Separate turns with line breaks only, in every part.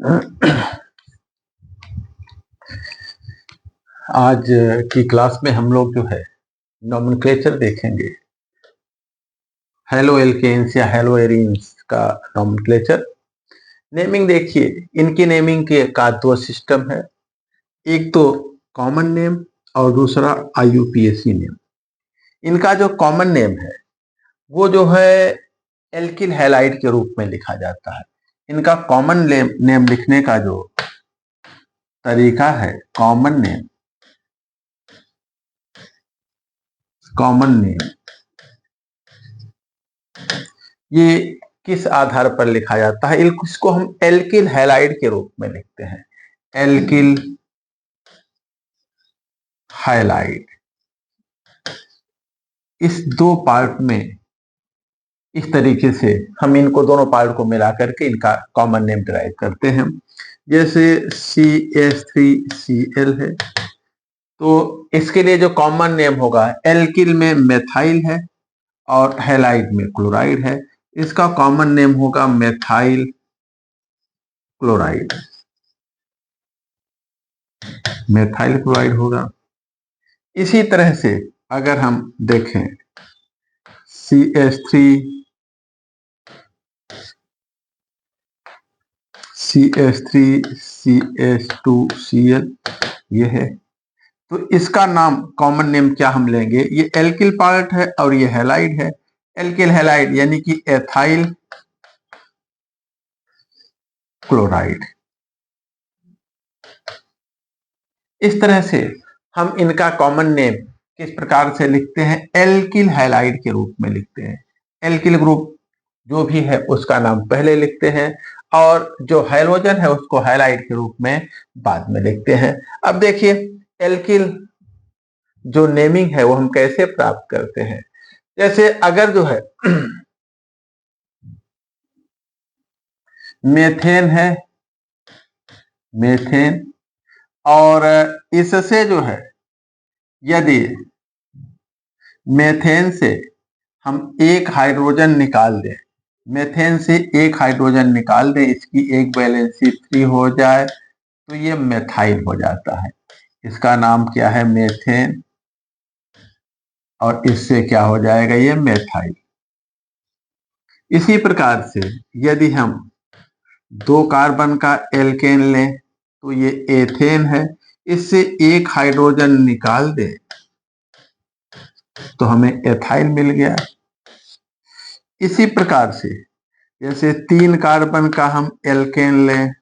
आज की क्लास में हम लोग जो है नॉमेनक्लेचर देखेंगे। हेलो एल्केन्स या हेलो एरीन्स का नॉमेनक्लेचर। नेमिंग देखिए, इनकी नेमिंग के का दो सिस्टम है। एक तो कॉमन नेम और दूसरा आईयूपीएसी नेम। इनका जो कॉमन नेम है वो जो है एल्किल हैलाइड के रूप में लिखा जाता है। इनका कॉमन नेम लिखने का जो तरीका है, कॉमन नेम ये किस आधार पर लिखा जाता है? इसको हम एल्किल हैलाइड के रूप में लिखते हैं। Alkyl halide. इस दो पार्ट में इस तरीके से हम इनको दोनों पार्ट को मिला करके इनका कॉमन नेम डिराइव करते हैं। जैसे CH3Cl है तो इसके लिए जो कॉमन नेम होगा, एल्किल में मेथाइल है और हैलाइड में क्लोराइड है, इसका कॉमन नेम होगा मेथाइल क्लोराइड। मेथाइल क्लोराइड होगा। इसी तरह से अगर हम देखें CH3CH2Cl ये है, तो इसका नाम कॉमन नेम क्या हम लेंगे? ये एल्किल पार्ट है और ये हैलाइड है। एल्किल हैलाइड यानी कि एथाइल क्लोराइड। इस तरह से हम इनका कॉमन नेम किस प्रकार से लिखते हैं? एल्किल हैलाइड के रूप में लिखते हैं। एल्किल ग्रुप जो भी है उसका नाम पहले लिखते हैं और जो हाइड्रोजन है उसको हैलाइड के रूप में बाद में लिखते हैं। अब देखिए, एल्किल जो नेमिंग है वो हम कैसे प्राप्त करते हैं? जैसे अगर जो है मेथेन है, मेथेन, और इससे जो है यदि मेथेन से हम एक हाइड्रोजन निकाल दें, मेथेन से एक हाइड्रोजन निकाल दें, इसकी एक वैलेंसी 3 हो जाए तो ये मेथाइल हो जाता है। इसका नाम क्या है? मेथेन, और इससे क्या हो जाएगा? ये मेथाइल। इसी प्रकार से यदि हम 2 कार्बन का एल्केन लें तो ये एथेन है, इससे एक हाइड्रोजन निकाल दें तो हमें एथाइल मिल गया। इसी प्रकार से जैसे 3 कार्बन का हम एल्केन लें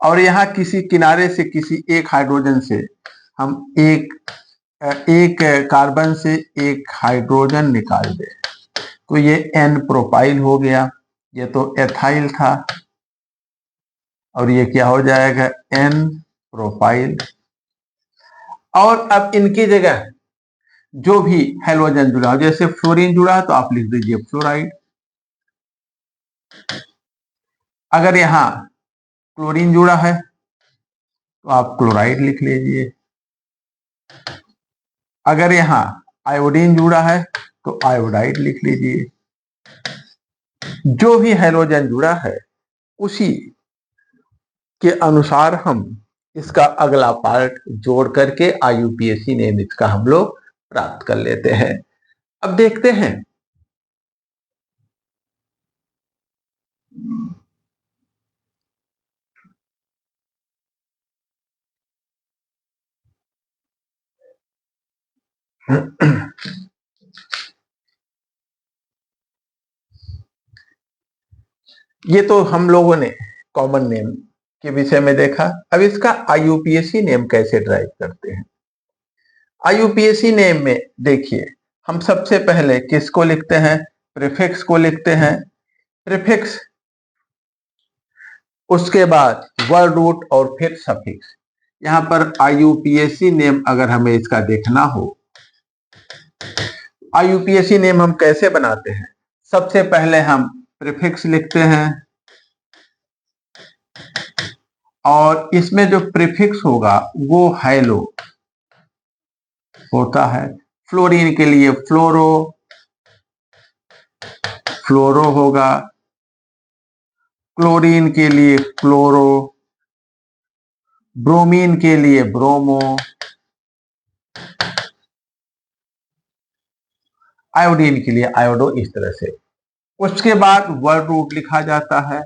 और यहां किसी किनारे से किसी एक हाइड्रोजन से हम एक कार्बन से एक हाइड्रोजन निकाल दें तो ये एन प्रोपाइल हो गया। ये तो एथाइल था और ये क्या हो जाएगा? N propyl. और अब इनकी जगह जो भी हैलोजन जुड़ा हो, जैसे फ्लोरीन जुड़ा तो आप लिख दीजिए फ्लोराइड। अगर यहां क्लोरीन जुड़ा है तो आप क्लोराइड लिख लीजिए। अगर यहां आयोडीन जुड़ा है तो आयोडाइड लिख लीजिए। जो भी हैलोजन जुड़ा है उसी के अनुसार हम इसका अगला पार्ट जोड़ करके आईयूपीएसी नेम इसका हम लोग प्राप्त कर लेते हैं। अब देखते हैं ये तो हम लोगों ने कॉमन नेम के विषय में देखा। अब इसका आईयूपीएसी नेम कैसे ड्राइव करते हैं? आईयूपीएसी नेम में देखिए, हम सबसे पहले किसको लिखते हैं? प्रीफिक्स को लिखते हैं। प्रीफिक्स, उसके बाद वर्ड रूट और फिर सफिक्स। यहां पर आईयूपीएसी नेम अगर हमें इसका देखना हो, आईयूपीएसी नेम हम कैसे बनाते हैं? सबसे पहले हम प्रीफिक्स लिखते हैं और इसमें जो प्रीफिक्स होगा वो हैलो होता है। फ्लोरीन के लिए फ्लोरो, फ्लोरो होगा, क्लोरीन के लिए क्लोरो, ब्रोमीन के लिए ब्रोमो, आयोडीन के लिए आयोडो, इस तरह से। उसके बाद वर्ड रूट लिखा जाता है।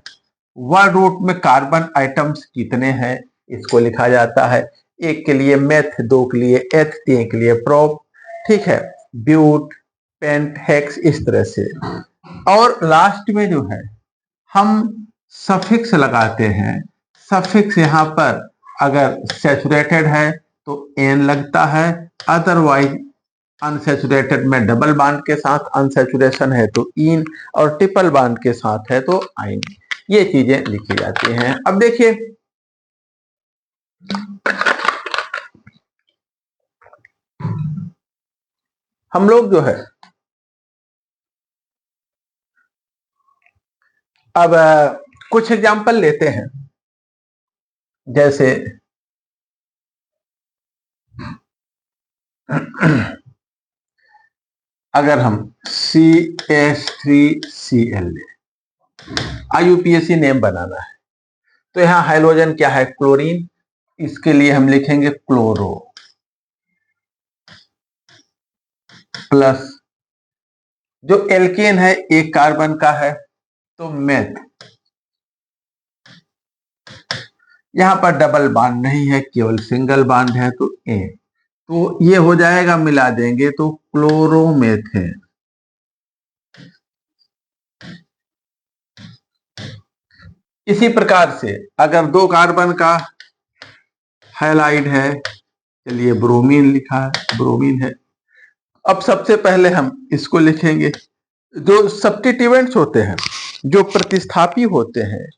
वर्ड रूट में कार्बन आइटम्स कितने हैं इसको लिखा जाता है। एक के लिए मेथ, दो के लिए एथ, तीन के लिए प्रोप, ठीक है, ब्यूट, पेंट, हेक्स, इस तरह से। और लास्ट में जो है हम सफिक्स लगाते हैं। सफिक्स यहाँ पर अगर सैचुरेटेड है तो एन लगता है, अदरवाइज अनसैचुरेटेड में डबल बांड के साथ अनसैचुरेशन है तो इन, और ट्रिपल बांड के साथ है तो आइन। ये चीजें लिखी जाती हैं। अब देखिए हम लोग जो है अब कुछ एग्जाम्पल लेते हैं। जैसे अगर हम CH3Cl ले, IUPAC नेम बनाना है तो यहां हाइड्रोजन क्या है, क्लोरीन, इसके लिए हम लिखेंगे क्लोरो, प्लस जो एल्केन है एक कार्बन का है तो मेथ, यहां पर डबल बांड नहीं है केवल सिंगल बांड है तो ए, तो ये हो जाएगा, मिला देंगे तो क्लोरोमेथेन। इसी प्रकार से अगर दो कार्बन का हैलाइड है, चलिए ब्रोमीन लिखा है, ब्रोमीन है। अब सबसे पहले हम इसको लिखेंगे। जो सब्स्टिट्यूएंट्स होते हैं, जो प्रतिस्थापी होते हैं,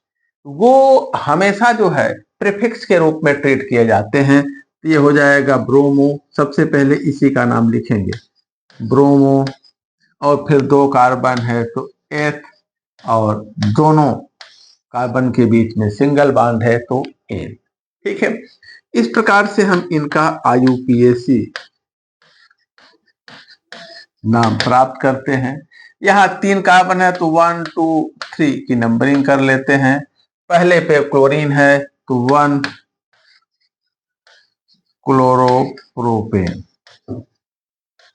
वो हमेशा जो है प्रीफिक्स के रूप में ट्रीट किए जाते हैं। तो ये हो जाएगा ब्रोमो, सबसे पहले इसी का नाम लिखेंगे ब्रोमो, और फिर दो कार्बन है तो एथ, और दोनों कार्बन के बीच में सिंगल बॉन्ड है तो एन, ठीक है। इस प्रकार से हम इनका IUPAC नाम प्राप्त करते हैं। यहाँ तीन कार्बन है तो 1 2 3 की नंबरिंग कर लेते हैं। पहले पे क्लोरीन है तो 1 क्लोरोप्रोपेन।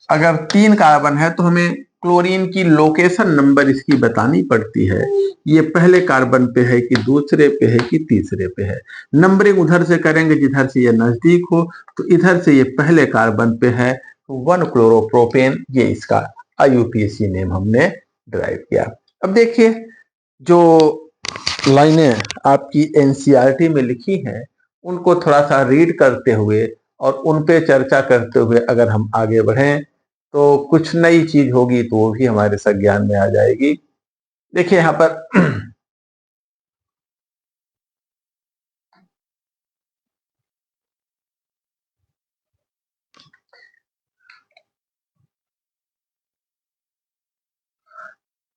अगर तीन कार्बन है तो हमें क्लोरीन की लोकेशन नंबर इसकी बतानी पड़ती है, ये पहले कार्बन पे है कि दूसरे पे है कि तीसरे पे है। नंबरिंग उधर से करेंगे जिधर से ये नजदीक हो, तो इधर से ये पहले कार्बन पे है तो 1 क्लोरोप्रोपेन, ये इसका IUPAC नेम हमने ड्राइव किया। अब देखिए जो लाइनें आपकी NCERT में लिखी हैं उनको थोड़ा सा रीड करते हुए और उन पे चर्चा करते हुए अगर हम आगे बढ़ें तो कुछ नई चीज होगी तो वो भी हमारे संज्ञान में आ जाएगी। देखिए यहाँ पर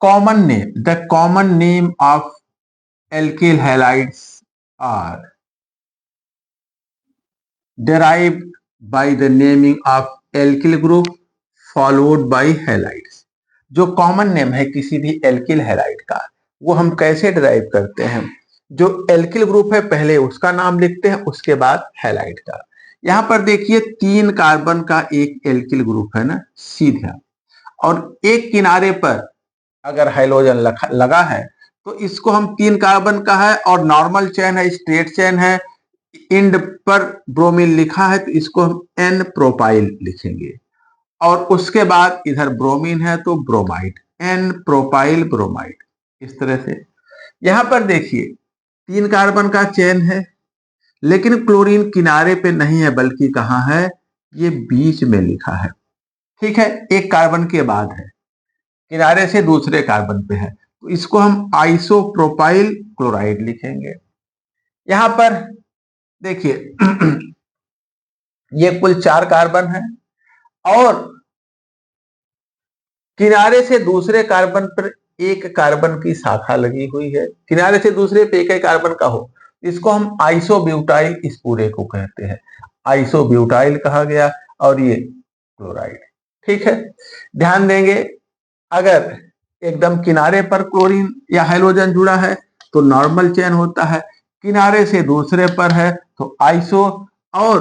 common name, the common name of alkyl halides are derived by the naming of alkyl group followed by halides। जो कॉमन नेम है किसी भी एल्किल हैलाइड का वो हम कैसे डिराइव करते हैं, जो एल्किल ग्रुप है पहले उसका नाम लिखते हैं उसके बाद हैलाइड का। यहां पर देखिए तीन कार्बन का एक एल्किल ग्रुप है ना सीधा, और एक किनारे पर अगर हाइड्रोजन लगा है तो इसको हम तीन कार्बन का है और नॉर्मल चेन है, स्ट्रेट चेन है, इंड पर ब्रोमीन लिखा है तो इसको हम N प्रोपाइल लिखेंगे, और उसके बाद इधर ब्रोमीन है तो ब्रोमाइड, N प्रोपाइल ब्रोमाइड, इस तरह से। यहां पर देखिए तीन कार्बन का चेन है लेकिन क्लोरीन किनारे पे नहीं है बल्कि कहां है, ये बीच में लिखा है, ठीक है, एक कार्बन के बाद है, किनारे से दूसरे कार्बन पे है तो इसको हम आइसोप्रोपाइल क्लोराइड लिखेंगे। यहां पर देखिए ये कुल चार कार्बन है और किनारे से दूसरे कार्बन पर एक कार्बन की शाखा लगी हुई है, किनारे से दूसरे पे एक कार्बन का हो, इसको हम आइसोब्यूटाइल इस पूरे को कहते हैं, आइसोब्यूटाइल कहा गया, और ये क्लोराइड, ठीक है। ध्यान देंगे अगर एकदम किनारे पर क्लोरीन या हाइड्रोजन जुड़ा है तो नॉर्मल चेन होता है, किनारे से दूसरे पर है तो आइसो, और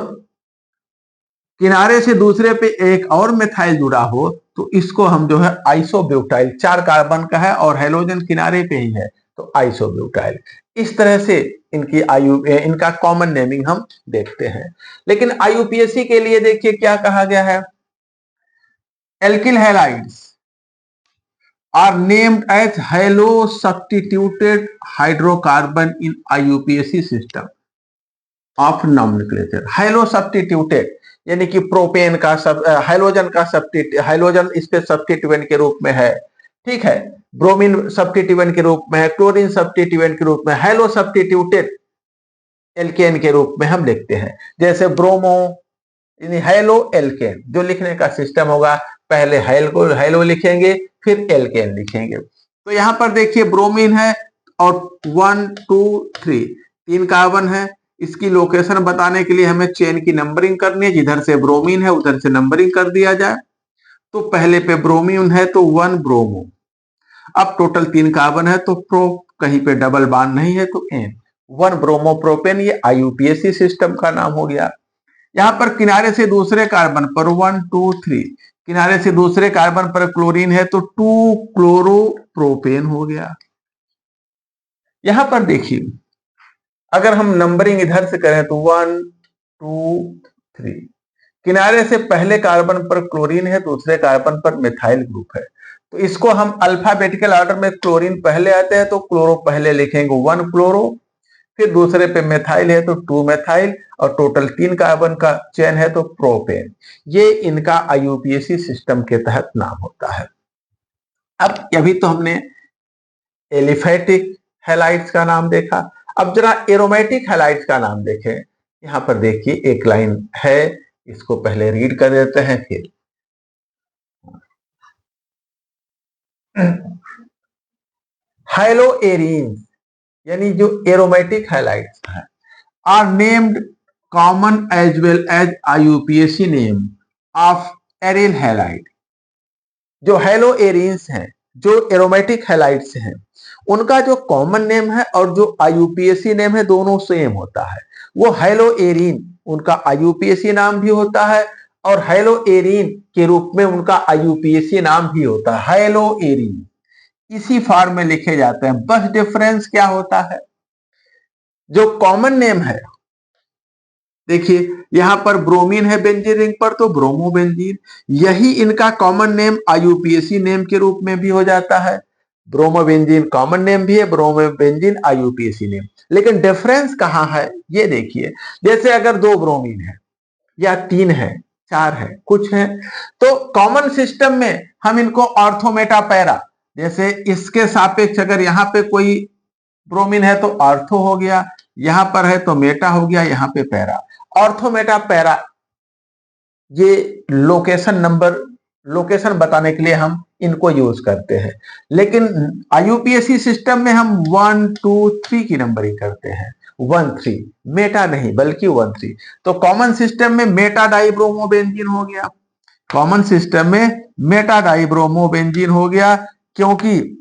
किनारे से दूसरे पे एक और मिथाइल जुड़ा हो तो इसको हम जो है आइसोब्यूटाइल, 4 कार्बन का है और हेलोजन किनारे पे ही है तो आइसोब्यूटाइल। इस तरह से इनका कॉमन नेमिंग हम देखते हैं। लेकिन आईयूपीएससी के लिए देखिए क्या कहा गया है, alkyl halides are named as halo substituted hydrocarbon in IUPAC system of nomenclature। Hello substituted यानी कि प्रोपेन का हाइड्रोजन का हाइड्रोजन इस पे सब्स्टिट्यूएंट के रूप में है, ठीक है, ब्रोमीन सब्स्टिट्यूएंट के रूप में है, क्लोरीन सब्स्टिट्यूएंट के रूप में, हेलो सब्स्टिट्यूटेड एल्केन के रूप में हम लिखते हैं। जैसे ब्रोमो हेलो एल्केन, जो लिखने का सिस्टम होगा पहले हेलो लिखेंगे फिर एल्केन लिखेंगे। तो यहां पर देखिए ब्रोमीन है और 1 2 3 3 कार्बन है। इसकी लोकेशन बताने के लिए हमें चेन की नंबरिंग करनी है, जिधर से ब्रोमीन है उधर से नंबरिंग कर दिया जाए। तो पहले पे ब्रोमीन है तो 1 ब्रोमो, अब टोटल 3 कार्बन है तो प्रो, कहीं पे डबल बॉन्ड नहीं है तो एन, 1 ब्रोमो प्रोपेन, ये आईयूपीएसी सिस्टम का नाम हो गया। यहां पर किनारे से दूसरे कार्बन पर 1 2 3, किनारे से दूसरे कार्बन पर क्लोरीन है तो 2 क्लोरोप्रोपेन हो गया। यहां पर देखिए अगर हम नंबरिंग इधर से करें तो 1 2 3, किनारे से पहले कार्बन पर क्लोरीन है, दूसरे कार्बन पर मिथाइल ग्रुप है, तो इसको हम अल्फाबेटिकल ऑर्डर में क्लोरीन पहले आते हैं तो क्लोरो पहले लिखेंगे 1 क्लोरो, फिर दूसरे पे मिथाइल है तो 2 मिथाइल, और टोटल 3 कार्बन का चेन है तो प्रोपेन। ये इनका आईयूपीएसी सिस्टम के तहत नाम होता है। अब अभी तो हमने एलिफेटिक हैलाइड्स का नाम देखा, अब जरा एरोमेटिक हैलाइड्स का नाम देखें। यहां पर देखिए एक लाइन है, इसको पहले रीड कर देते हैं फिर। हाइलोएरीन यानी जो एरोमेटिक हैलाइड्स है are named common as well as IUPAC name of aryl halide. जो हेलोएरीन्स हैं, जो एरोमेटिक हैलाइड्स हैं, उनका जो कॉमन नेम है और जो आईयूपीएसी नेम है दोनों सेम होता है। वो हेलोएरीन उनका आईयूपीएसी नाम भी होता है और हेलोएरीन के रूप में उनका आईयूपीएसी नाम भी होता है, हेलोएरीन इसी फॉर्म में लिखे जाते हैं। बस डिफरेंस क्या होता है, जो कॉमन नेम है, देखिए यहां पर ब्रोमीन है बेंजीन रिंग पर तो ब्रोमोबेंजीन, यही इनका कॉमन नेम आईयूपीएसी नेम के रूप में भी हो जाता है। ब्रोमोबेंजीन कॉमन नेम भी है, ब्रोमोबेंजीन आईयूपीएसी नेम। लेकिन डिफरेंस कहां है ये देखिए, जैसे अगर 2 ब्रोमीन है या 3 है 4 है कुछ है, तो कॉमन सिस्टम में हम इनको ऑर्थोमेटा पैरा, जैसे इसके सापेक्ष अगर यहां पे कोई ब्रोमीन है तो ऑर्थो हो गया, यहां पर है तो मेटा हो गया, यहां पे पैरा, ऑर्थो मेटा पैरा, ये लोकेशन बताने के लिए हम इनको यूज करते हैं। लेकिन आईयूपीएसी सिस्टम में हम 1 2 3 की नंबरिंग करते हैं, 1 3, मेटा नहीं बल्कि 1 3। तो कॉमन सिस्टम में मेटा डाइब्रोमोबेंजीन हो गया, कॉमन सिस्टम में मेटा डाइब्रोमोबेंजीन हो गया, क्योंकि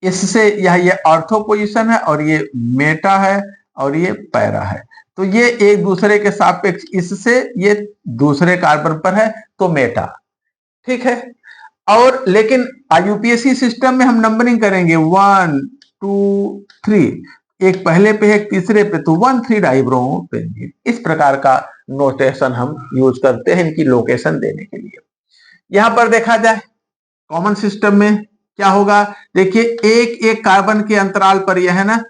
इससे ये ऑर्थो पोजीशन है और ये मेटा है और ये पैरा है, तो ये एक दूसरे के सापेक्ष, इससे ये दूसरे कार्बन पर है तो मेटा, ठीक है। और लेकिन आईयूपीएसी सिस्टम में हम नंबरिंग करेंगे 1 2 3, एक पहले पे है एक तीसरे पे, तो 1 3 डाइब्रोमोबेंजीन, इस प्रकार का नोटेशन हम यूज करते हैं इनकी लोकेशन देने के लिए। यहां पर देखा जाए कॉमन सिस्टम में क्या होगा, देखिए एक एक कार्बन के अंतराल पर यह है ना,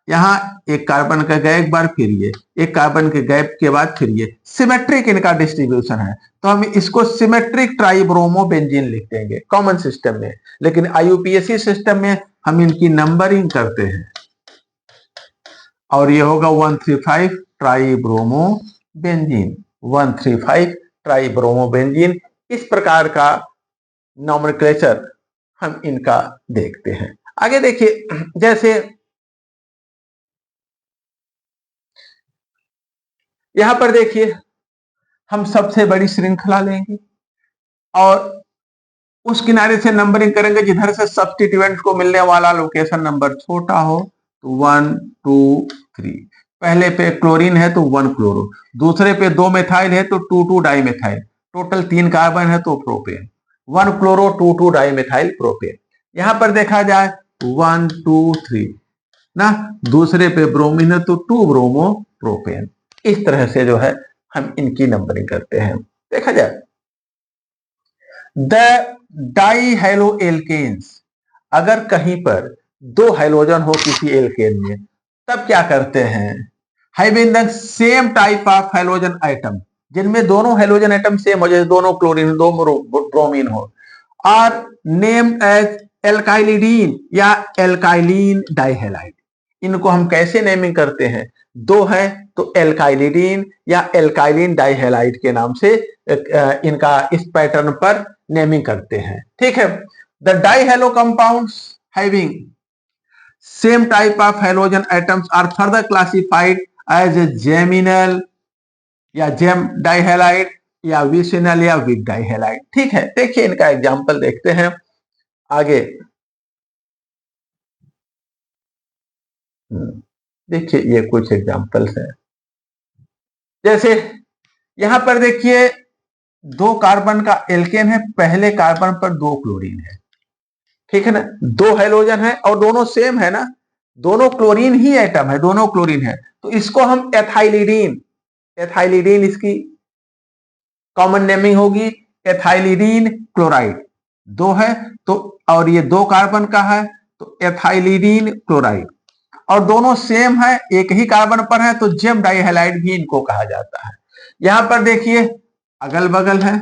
यहां एक कार्बन का गैप, एक बार फिर ये एक कार्बन के गैप के बाद फिर ये, सिमेट्रिक इनका डिस्ट्रीब्यूशन है, तो हम इसको सिमेट्रिक ट्राइब्रोमोबेंजीन लिख देंगे कॉमन सिस्टम में। लेकिन आईयूपीएसी सिस्टम में हम इनकी नंबरिंग करते हैं और ये होगा 135 ट्राइब्रोमोबेंजीन, 135 ट्राइब्रोमोबेंजीन, इस प्रकार का नॉमेनक्लेचर हम इनका देखते हैं। आगे देखिए, जैसे यहां पर देखिए हम सबसे बड़ी श्रृंखला लेंगे और उस किनारे से नंबरिंग करेंगे जिधर से सब्स्टिट्यूएंट को मिलने वाला लोकेशन नंबर छोटा हो, तो 1 2 3। पहले पे क्लोरीन है तो 1 क्लोरो, दूसरे पे 2 मेथाइल है तो 2 2 डाई मेथाइल, टोटल 3 कार्बन है तो propane, 1 chloro 2 2 di methyl propane. यहां पर देखा जाए 1 2 3 ना, दूसरे पे ब्रोमीन है तो 2 ब्रोमो प्रोपेन। इस तरह से जो है हम इनकी नंबरिंग करते हैं। देखा जाए द डाई हेलो एल्केन्स, अगर कहीं पर 2 हाइड्रोजन हो किसी एल्केन में, तब क्या करते हैं, having the same type of hydrogen atom, जिनमें दोनों हाइड्रोजन एटम सेम हो, जैसे दोनों क्लोरीन दो ब्रोमीन हो, और नेम एज एल्काइलिडीन या एल्काइलिन डाइहेलाइड। इनको हम कैसे नेमिंग करते हैं, 2 है तो एल्काइलिडीन या एल्काइलिन डाइहेलाइड के नाम से इनका इस पैटर्न पर नेमिंग करते हैं। ठीक है, the dihalo compounds having same type of hydrogen atoms are further classified as a geminal या जेम डाइहेलाइड या विसिनल या विक डाइहेलाइड। ठीक है, देखिए इनका एग्जांपल देखते हैं आगे। देखिए ये कुछ एग्जांपल्स हैं, जैसे यहां पर देखिए 2 कार्बन का एल्केन है, पहले कार्बन पर 2 क्लोरीन है, ठीक है ना, 2 हाइड्रोजन है और दोनों सेम है ना, दोनों क्लोरीन ही एटम है, दोनों क्लोरीन है, तो इसको हम एथाइलिडीन, एथाइलिडीन इसकी कॉमन नेमिंग होगी, एथाइलिडीन क्लोराइड। 2 है तो, और ये 2 कार्बन का है तो एथाइलिडीन क्लोराइड, और दोनों सेम है, एक ही कार्बन पर है, तो जेम डाइहेलाइड भी इनको कहा जाता है। यहां पर देखिए अगल बगल है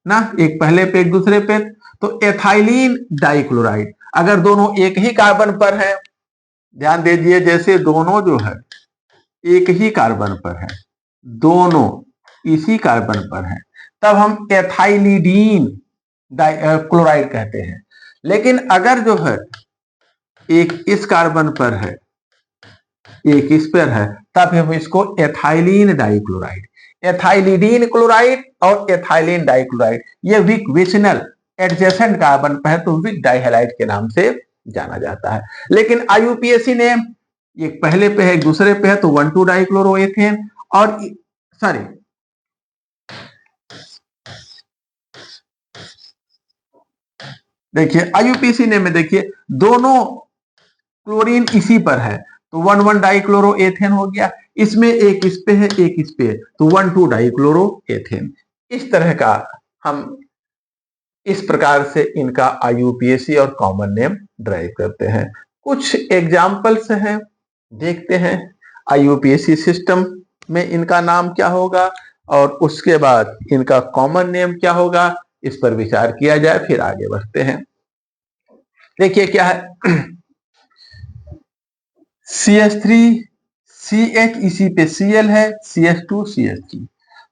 ना, एक पहले पे एक दूसरे पे, तो एथाइलिन डाइक्लोराइड, अगर दोनों एक ही कार्बन पर है, ध्यान दीजिए जैसे दोनों जो है एक ही कार्बन पर है, दोनों इसी कार्बन पर है, तब हम एथाइलिडीन क्लोराइड कहते हैं। लेकिन अगर जो है एक इस कार्बन पर है, एक इस पर है, तब हम इसको एथाइलिन डाइक्लोराइड, एथाइलिडीन क्लोराइड और एथाइलिन डाइक्लोराइड, ये विक विसिनल एडजेसेंट कार्बन पर है तो विक डाइहेलाइड के नाम से जाना जाता है। लेकिन आईयूपीएसी नेम, ये पहले पे है एक दूसरे पे है तो 1 2 डाइक्लोरोएथेन, और सॉरी देखिए आईयूपीएसी नेम में देखिए दोनों क्लोरीन इसी पर है तो 1 1 डाइक्लोरोएथेन हो गया, इसमें एक इस पे है एक इस पे है तो 1 2 डाइक्लोरोएथेन। इस तरह का हम इस प्रकार से इनका आईयूपीएसी और कॉमन नेम ड्राइव करते हैं। कुछ एग्जाम्पल्स हैं, देखते हैं आईयूपीएसी सिस्टम में इनका नाम क्या होगा और उसके बाद इनका कॉमन नेम क्या होगा, इस पर विचार किया जाए, फिर आगे बढ़ते हैं। देखिए क्या है CH3 CH, इसी पे Cl है, CH2 CH3,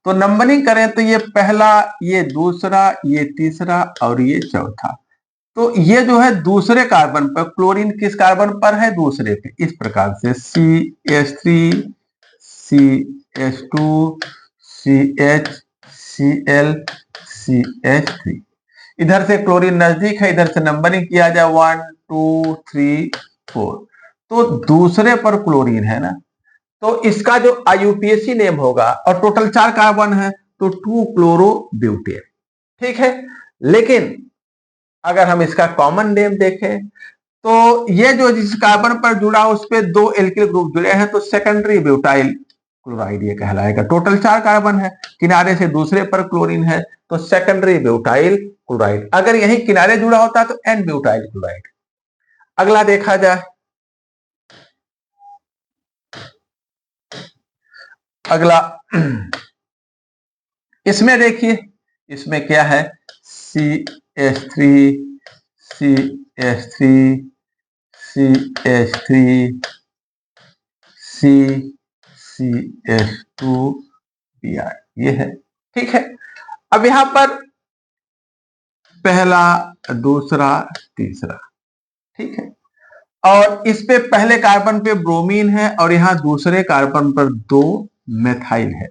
तो नंबरिंग करें तो ये पहला, ये दूसरा, ये तीसरा और ये चौथा, तो ये जो है दूसरे कार्बन पर, क्लोरीन किस कार्बन पर है, दूसरे पे, इस प्रकार से CH3 CH2 CH Cl CH3। इधर से क्लोरीन नजदीक है, इधर से नंबरिंग किया जाए 1 2 3 4, तो दूसरे पर क्लोरीन है ना, तो इसका जो आईयूपीएसी नेम होगा, और टोटल 4 कार्बन है तो 2 क्लोरोब्यूटेन। ठीक है, लेकिन अगर हम इसका कॉमन नेम देखें तो ये जो जिस कार्बन पर जुड़ा उस पे 2 एल्किल ग्रुप जुड़े हैं तो सेकेंडरी ब्यूटाइल क्लोराइड ये कहलाएगा। टोटल 4 कार्बन है, किनारे से दूसरे पर क्लोरीन है तो सेकेंडरी ब्यूटाइल क्लोराइड। अगर यही किनारे जुड़ा होता तो एन ब्यूटाइल क्लोराइड। अगला देखा जाए, अगला इसमें देखिए, इसमें क्या है CH3 CH3 CH3 CH2 Br, ये है। ठीक है, अब यहां पर पहला दूसरा तीसरा, ठीक है, और इस पे पहले कार्बन पे ब्रोमीन है और यहां दूसरे कार्बन पर 2 मेथाइल है,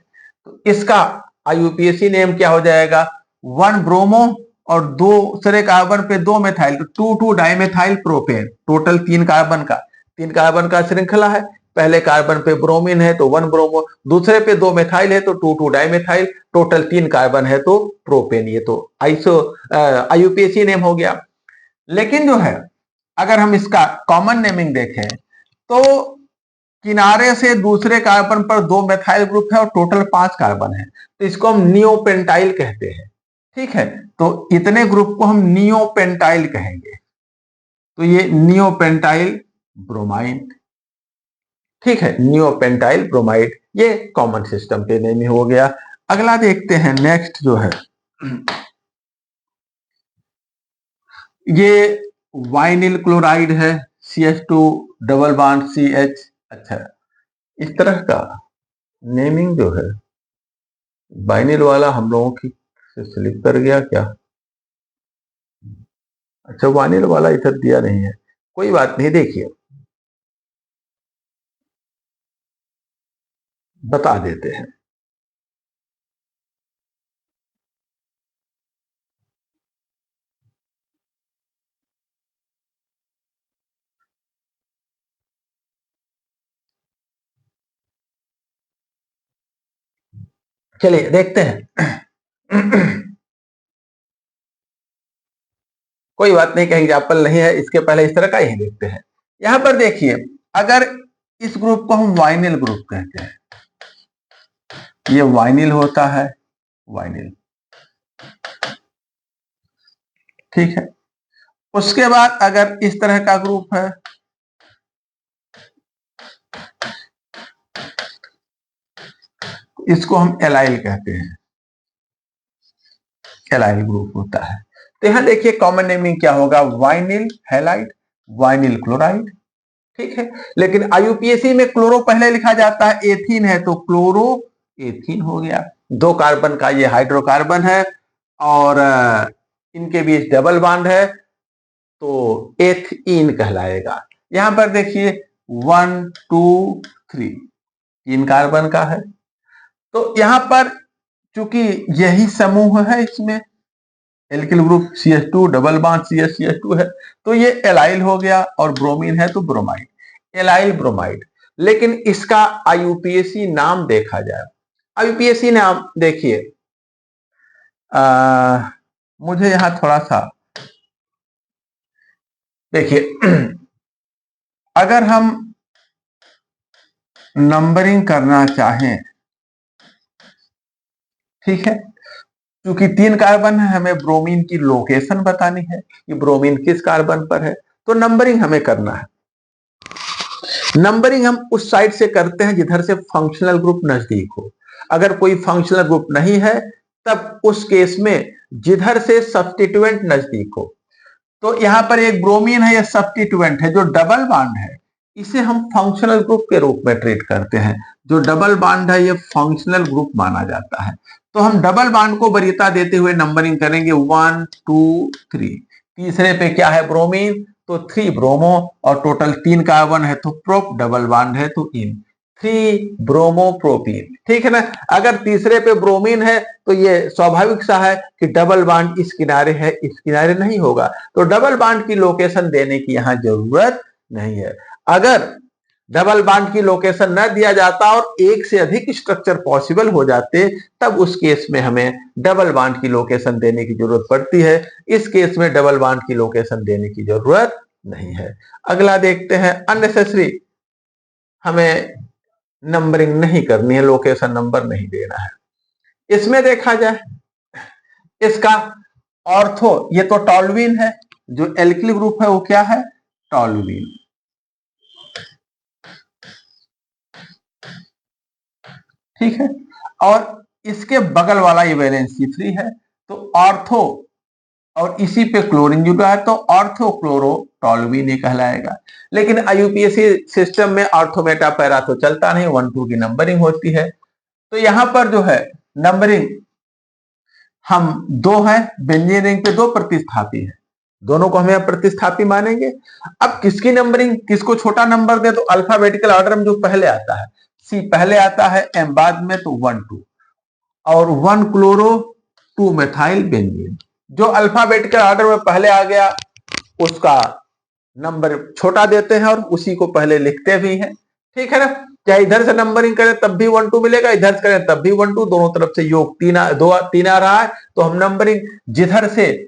तो इसका आईयूपीएसी नेम क्या हो जाएगा, 1 ब्रोमो और दूसरे कार्बन पे 2 मेथाइल, तो 2 डाइमेथाइल प्रोपेन, टोटल 3 कार्बन का श्रृंखला है। पहले कार्बन पे ब्रोमीन है तो 1 ब्रोमो, दूसरे पे 2 मेथाइल है तो 2 डाइमेथाइल, टोटल 3 कार्बन है तो प्रोपेन। ये तो आईयूपीएसी नेम हो गया। लेकिन जो है अगर हम इसका कॉमन नेमिंग देखें तो किनारे से दूसरे कार्बन पर 2 मेथाइल ग्रुप है और टोटल 5 कार्बन है, तो इसको हम नियोपेंटाइल कहते हैं। ठीक है, तो इतने ग्रुप को हम नियोपेंटाइल कहेंगे। तो ये नियोपेंटाइल ब्रोमाइड, ठीक है, नियोपेंटाइल ब्रोमाइड, ये कॉमन सिस्टम पे नेम हो गया। अगला देखते हैं, नेक्स्ट जो है ये वाइनिल क्लोराइड है, CH2 डबल बॉन्ड CH। अच्छा, इस तरह का नेमिंग जो है वाइनिल वाला हम लोगों की से स्लिप कर गया क्या? अच्छा, वाइनिल वाला इधर दिया नहीं है, कोई बात नहीं, देखिए बता देते हैं। चलिए देखते हैं। कोई बात नहीं, कहीं एग्जाम्पल नहीं है, इसके पहले इस तरह का ही देखते हैं। यहां पर देखिए, अगर इस ग्रुप को हम वाइनिल ग्रुप कहते हैं, ये वाइनिल होता है, वाइनिल, ठीक है। उसके बाद अगर इस तरह का ग्रुप है, इसको हम एलाइल कहते हैं, एलाइल ग्रुप होता है। तो यहां देखिए कॉमन नेमिंग क्या होगा, वाइनिल हैलाइड, वाइनिल क्लोराइड, ठीक है। लेकिन आईयूपीएसी में क्लोरो पहले लिखा जाता है, एथीन है तो क्लोरो एथीन हो गया। 2 कार्बन का ये हाइड्रोकार्बन है और इनके बीच डबल बॉन्ड है तो एथीन कहलाएगा। यहां पर देखिए 1 2 3 3 कार्बन का है, तो यहां पर चूंकि यही समूह है, इसमें alkyl group CH2 double bond CH2 है, तो ये एलाइल हो गया, और ब्रोमीन है तो ब्रोमाइड, एलाइल ब्रोमाइड। लेकिन इसका आईयूपीएसी नाम देखा जाए, आईयूपीएसी नाम देखिए, मुझे यहां थोड़ा सा देखिए, अगर हम नंबरिंग करना चाहें, ठीक है, क्योंकि 3 कार्बन है, हमें ब्रोमीन की लोकेशन बतानी है कि ब्रोमीन किस कार्बन पर है, तो नंबरिंग हमें करना है। नंबरिंग हम उस साइड से करते हैं जिधर से फंक्शनल ग्रुप नजदीक हो। अगर कोई फंक्शनल ग्रुप नहीं है तब उस केस में जिधर से सब्स्टिट्यूएंट नजदीक हो। तो यहां पर एक ब्रोमीन है, यह सब्स्टिट्यूएंट है, जो डबल बॉन्ड है इसे हम फंक्शनल ग्रुप के रूप में ट्रीट करते हैं। जो डबल बॉन्ड है ये फंक्शनल ग्रुप माना जाता है। तो हम डबल बॉन्ड को वरीयता देते हुए नंबरिंग करेंगे 1 2 3। तीसरे पे क्या है, ब्रोमीन, तो 3 ब्रोमो, और टोटल 3 कार्बन है तो प्रोप, डबल बॉन्ड है तो इन, 3 ब्रोमो प्रोपीन, ठीक है ना। अगर तीसरे पे ब्रोमीन है तो ये स्वाभाविक सा है कि डबल बॉन्ड इस किनारे है, इस किनारे नहीं होगा, तो डबल बॉन्ड की लोकेशन देने की यहां जरूरत नहीं है। अगर डबल बॉन्ड की लोकेशन न दिया जाता और एक से अधिक स्ट्रक्चर पॉसिबल हो जाते, तब उस केस में हमें डबल बॉन्ड की लोकेशन देने की जरूरत पड़ती है। इस केस में डबल बॉन्ड की लोकेशन देने की जरूरत नहीं है। अगला देखते हैं, अननेसेसरी, हमें नंबरिंग नहीं करनी है, लोकेशन नंबर नहीं देना है। इसमें देखा जाए, इसका ऑर्थो, ये तो टॉल्यूइन है, जो एल्किल ग्रुप है वो क्या है, टॉल्यूइन, ठीक है। और इसके बगल वाला ये वैलेंस C3 है, तो ऑर्थो, और इसी पे क्लोरीन जुड़ा है तो ऑर्थो क्लोरो टॉल्यूइन ये कहलाएगा। लेकिन आईयूपीएसी सिस्टम में ऑर्थोमेटा पैरा तो चलता नहीं, 1 2 की नंबरिंग होती है। तो यहां पर जो है नंबरिंग हम 2 है, बेंजीन रिंग पे 2 प्रतिस्थापी है, दोनों को हमें प्रतिस्थापी मानेंगे। अब किसकी नंबरिंग, किसको छोटा नंबर दे, तो अल्फाबेटिकल ऑर्डर में जो पहले आता है, C पहले आता है, M बाद में, तो 1 2, और 1 क्लोरो 2 मेथाइल बेंजीन, जो अल्फाबेटिकल ऑर्डर में पहले आ गया उसका नंबर छोटा देते हैं और उसी को पहले लिखते भी हैं, ठीक है ना। चाहे इधर से नंबरिंग करें तब भी 1 2 मिलेगा, इधर से करें तब भी 1 2, दोनों तरफ से योग 3 आ रहा है, तो हम नंबरिंग जिधर से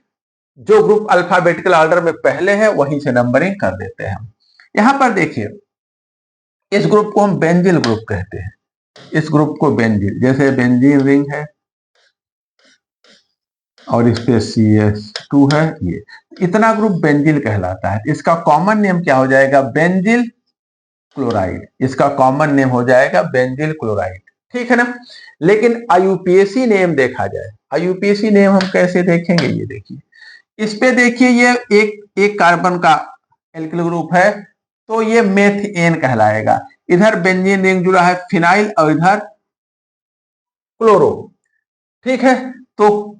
जो ग्रुप अल्फाबेटिकल ऑर्डर में पहले है वहीं से नंबरिंग कर देते हैं। यहां पर देखिए इस ग्रुप को हम बेंजिल ग्रुप कहते हैं, इस ग्रुप को बेंजिल, जैसे बेंजीन रिंग है और इस पे CH2 है, ये इतना ग्रुप बेंजिल कहलाता है। इसका कॉमन नेम क्या हो जाएगा, बेंजिल क्लोराइड, इसका कॉमन नेम हो जाएगा बेंजिल क्लोराइड, ठीक है ना। लेकिन IUPAC नेम देखा जाए, IUPAC नेम हम कैसे देखेंगे, ये देखिए इस पे देखिए ये एक कार्बन का एल्किल ग्रुप है तो ये मेथेन कहलाएगा। इधर बेंजीन रिंग जुड़ा है फिनाइल और इधर क्लोरो, ठीक है, तो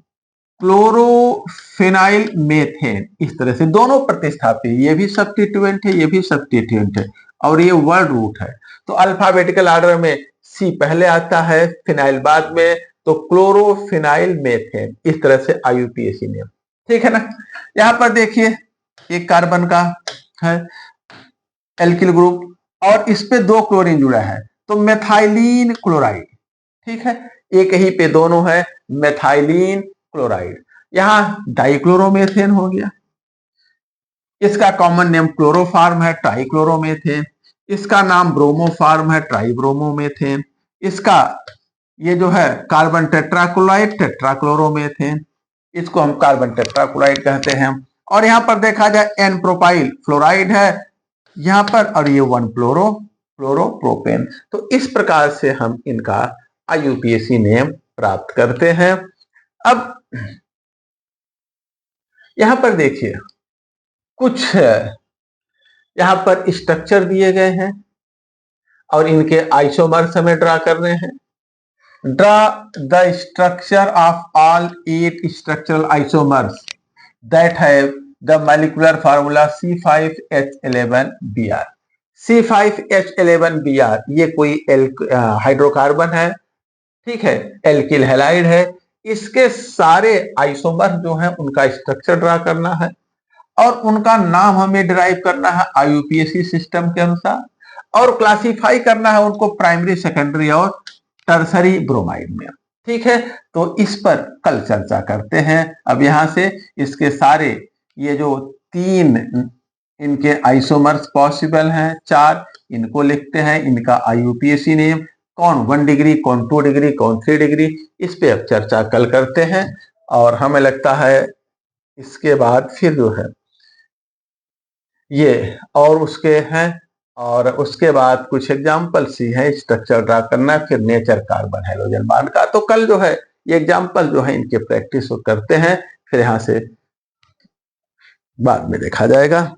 क्लोरोफिनाइल मेथेन, इस तरह से दोनों प्रतिस्थापी, ये भी सब्स्टिट्यूएंट है, ये भी सब्स्टिट्यूएंट है और ये वर्ड रूट है। तो अल्फाबेटिकल ऑर्डर में C पहले आता है, फिनाइल बाद में, तो क्लोरोफिनाइल मेथेन, इस तरह से IUPAC नेम, ठीक है ना। यहां पर देखिए एक कार्बन का है एल्किल ग्रुप और इस पे 2 क्लोरीन जुड़ा है तो मेथाइलिन क्लोराइड, ठीक है, एक ही पे दोनों है, मेथाइलिन क्लोराइड। यहां डाइक्लोरोमेथेन हो गया, इसका कॉमन नेम क्लोरोफार्म है, ट्राइक्लोरोमेथेन। इसका नाम ब्रोमोफार्म है, ट्राइब्रोमोमेथेन। इसका ये जो है कार्बन टेट्राक्लोराइड, टेट्राक्लोरोमेथेन, इसको हम कार्बन टेट्राक्लोराइड कहते हैं। और यहां पर देखा जाए एन प्रोपाइल फ्लोराइड है यहां पर, और ये 1 क्लोरोप्रोपेन। तो इस प्रकार से हम इनका IUPAC नेम प्राप्त करते हैं। अब यहां पर देखिए कुछ यहां पर स्ट्रक्चर दिए गए हैं और इनके आइसोमर्स हमें ड्रा करने हैं। Draw the structure of all 8 structural isomers that have the molecular formula C5H11Br। C5H11Br ये कोई हाइड्रोकार्बन है, ठीक है, एल्किल हैलाइड है। इसके सारे आइसोमर जो है उनका स्ट्रक्चर ड्रा करना है और उनका नाम हमें डिराइव करना है IUPAC सिस्टम के अनुसार और क्लासिफाई करना है उनको प्राइमरी, सेकेंडरी और टर्सरी ब्रोमाइड में, ठीक है। तो इस पर कल चर्चा करते हैं। अब यहां से इसके सारे ये जो 3 इनके आइसोमर्स पॉसिबल हैं, 4 इनको लिखते हैं, इनका IUPAC नेम, कौन 1 डिग्री, कौन 2 डिग्री, कौन 3 डिग्री, इस पे अब चर्चा कल करते हैं। और हमें लगता है इसके बाद फिर जो है ये और उसके हैं और उसके बाद कुछ एग्जाम्पल्स ही है, स्ट्रक्चर ड्रा करना है, फिर नेचर कार्बन हाइड्रोजन बॉन्ड का। तो कल जो है ये एग्जाम्पल जो है इनके प्रैक्टिस करते हैं, फिर यहां से बाद में देखा जाएगा।